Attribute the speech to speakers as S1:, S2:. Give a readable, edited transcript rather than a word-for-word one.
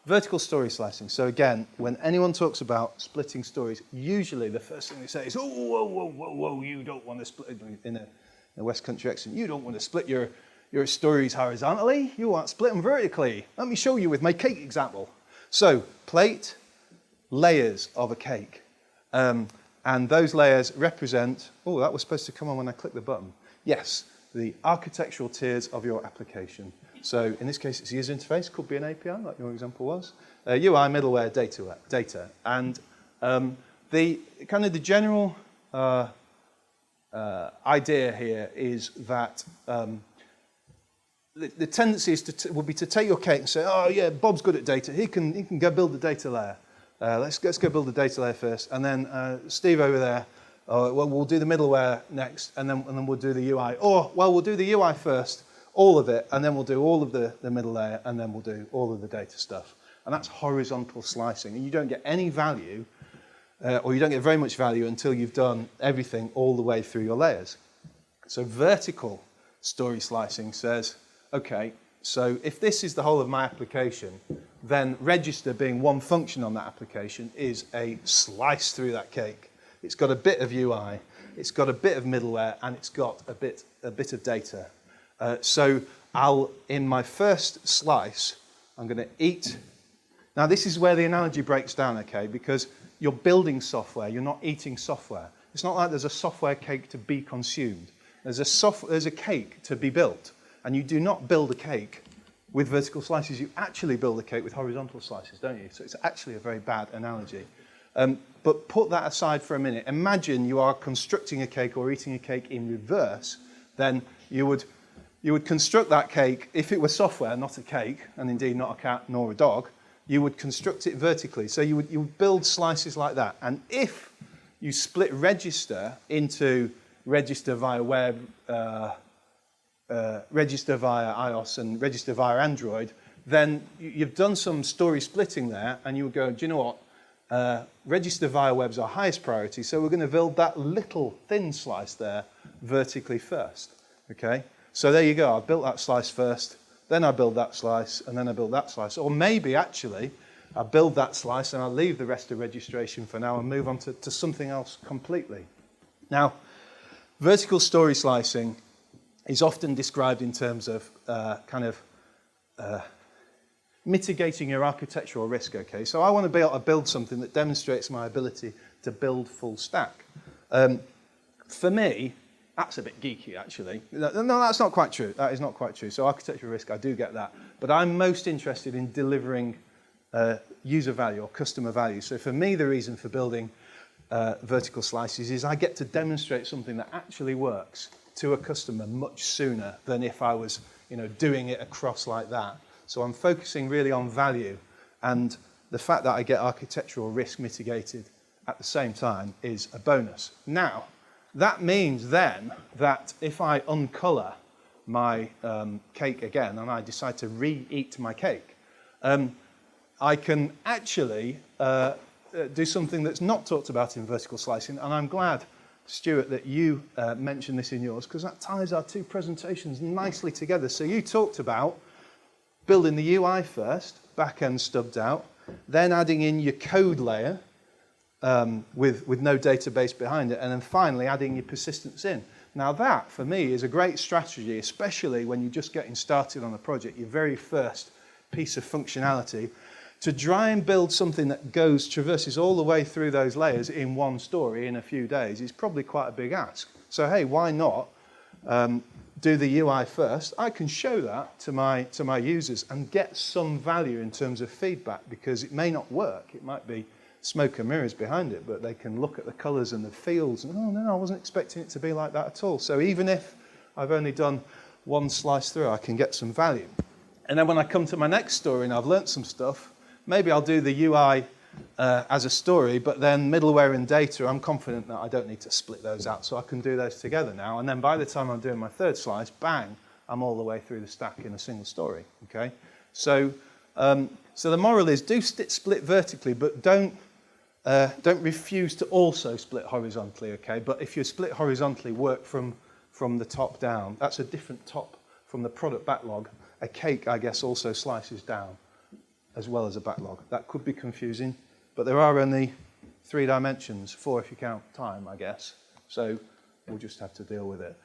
S1: vertical story slicing. So again, when anyone talks about splitting stories, usually the first thing they say is, oh, whoa, whoa, whoa, whoa, you don't want to split, in a West Country accent, you don't want to split your stories horizontally, you want to split them vertically. Let me show you with my cake example. So, plate, layers of a cake. And those layers represent, oh, that was supposed to come on when I clicked the button. Yes, the architectural tiers of your application. So in this case, it's a user interface, could be an API, like your example was. UI, middleware, data. And the general idea here is that the tendency is would be to take your cake and say, oh yeah, Bob's good at data, he can go build the data layer. Let's go build the data layer first, and then Steve over there, well, we'll do the middleware next, and then we'll do the UI. Or, well, we'll do the UI first, all of it, and then we'll do all of the middle layer, and then we'll do all of the data stuff. And that's horizontal slicing, and you don't get any value, or you don't get very much value until you've done everything all the way through your layers. So vertical story slicing says, okay, so if this is the whole of my application, then register being one function on that application is a slice through that cake. It's got a bit of UI, it's got a bit of middleware, and it's got a bit of data. So in my first slice, I'm going to eat. Now this is where the analogy breaks down, okay, because you're building software, you're not eating software. It's not like there's a software cake to be consumed. There's a cake to be built. And you do not build a cake with vertical slices. You actually build a cake with horizontal slices, don't you? So it's actually a very bad analogy. But put that aside for a minute. Imagine you are constructing a cake or eating a cake in reverse. Then you would construct that cake, if it were software, not a cake, and indeed not a cat nor a dog, you would construct it vertically. So you would build slices like that. And if you split register into register via web, register via iOS and register via Android, then you've done some story splitting there, and you would go, do you know what? Register via web's our highest priority, so we're going to build that little thin slice there vertically first. Okay? So there you go. I built that slice first, then I build that slice, and then I build that slice. Or maybe actually I build that slice and I leave the rest of registration for now and move on to something else completely. Now, vertical story slicing is often described in terms of mitigating your architectural risk, okay? So I want to be able to build something that demonstrates my ability to build full stack. For me, that's a bit geeky, actually. No, that's not quite true. That is not quite true. So architectural risk, I do get that. But I'm most interested in delivering user value or customer value. So for me, the reason for building vertical slices is I get to demonstrate something that actually works to a customer much sooner than if I was, doing it across like that. So I'm focusing really on value, and the fact that I get architectural risk mitigated at the same time is a bonus. Now, that means then that if I uncolour my cake again and I decide to re-eat my cake, I can actually do something that's not talked about in vertical slicing, and I'm glad, Stuart, that you mentioned this in yours, because that ties our two presentations nicely together. So you talked about building the UI first, back-end stubbed out, then adding in your code layer with no database behind it, and then finally adding your persistence in. Now that, for me, is a great strategy, especially when you're just getting started on a project, your very first piece of functionality, to try and build something that traverses all the way through those layers in one story in a few days is probably quite a big ask. So hey, why not do the UI first? I can show that to my users and get some value in terms of feedback, because it may not work. It might be smoke and mirrors behind it, but they can look at the colors and the fields and, oh no, I wasn't expecting it to be like that at all. So even if I've only done one slice through, I can get some value. And then when I come to my next story and I've learnt some stuff, maybe I'll do the UI as a story, but then middleware and data, I'm confident that I don't need to split those out, so I can do those together now. And then by the time I'm doing my third slice, bang, I'm all the way through the stack in a single story, okay? So the moral is, do split vertically, but don't refuse to also split horizontally, okay? But if you split horizontally, work from the top down. That's a different top from the product backlog. A cake, I guess, also slices down. as well as a backlog. That could be confusing, but there are only 3 dimensions, 4 if you count time, I guess. So we'll just have to deal with it.